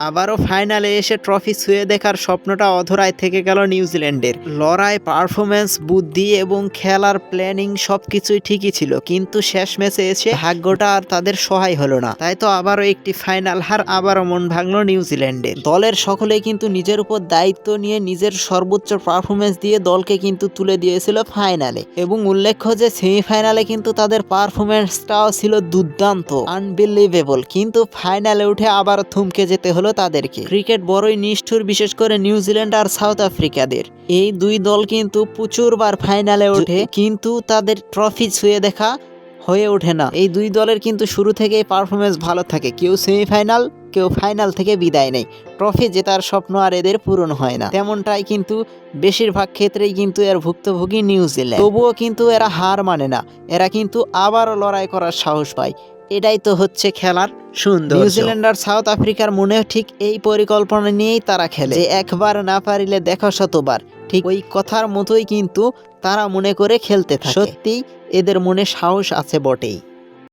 আবারও ফাইনালে এসে ট্রফি ছুঁয়ে দেখার স্বপ্নটা অধরায় থেকে গেল নিউজিল্যান্ডের। লড়াই, পারফরমেন্স, বুদ্ধি এবং খেলার প্ল্যানিং সবকিছুই ঠিকই ছিল, কিন্তু শেষ ম্যাচে এসে ভাগ্যটা আর তাদের সহায় হলো না। তাই তো আবারও একটি ফাইনাল হার, আবারও মন ভাঙল নিউজিল্যান্ডের। দলের সকলেই কিন্তু নিজের উপর দায়িত্ব নিয়ে নিজের সর্বোচ্চ পারফরমেন্স দিয়ে দলকে কিন্তু তুলে দিয়েছিল ফাইনালে। এবং উল্লেখ্য যে সেমিফাইনালে কিন্তু তাদের পারফরমেন্সটাও ছিল দুর্দান্ত, আনবিলিভেবল, কিন্তু ফাইনালে উঠে আবার থমকে যেতে হলো তাদেরকে। ক্রিকেট বড়ই নিষ্ঠুর, বিশেষ করে নিউজিল্যান্ড আর সাউথ আফ্রিকাদের। এই দুই দল কিন্তু প্রচুরবার ফাইনালে ওঠে, কিন্তু তাদের ট্রফি ছুঁয়ে দেখা হয়ে ওঠে না। এই দুই দলের কিন্তু শুরু থেকেই পারফরমেন্স ভালো থাকে, কেউ সেমিফাইনাল, কেউ ফাইনাল থেকে বিদায় নেয়। ট্রফি জেতার স্বপ্ন আর এদের পূরণ হয় না। তেমনটাই কিন্তু বেশিরভাগ ক্ষেত্রেই কিন্তু এর ভুক্তভোগী নিউজিল্যান্ড। তবুও কিন্তু এরা হার মানে না, এরা কিন্তু আবারও লড়াই করার সাহস পায়। এটাই তো হচ্ছে খেলার সুন্দর। নিউজিল্যান্ড আর সাউথ আফ্রিকার মনে ঠিক এই পরিকল্পনা নিয়েই তারা খেলে, যে একবার না পারিলে দেখো শতবার। ঠিক ওই কথার মতোই কিন্তু তারা মনে করে খেলতে থাকে। সত্যি এদের মনে সাহস আছে বটেই।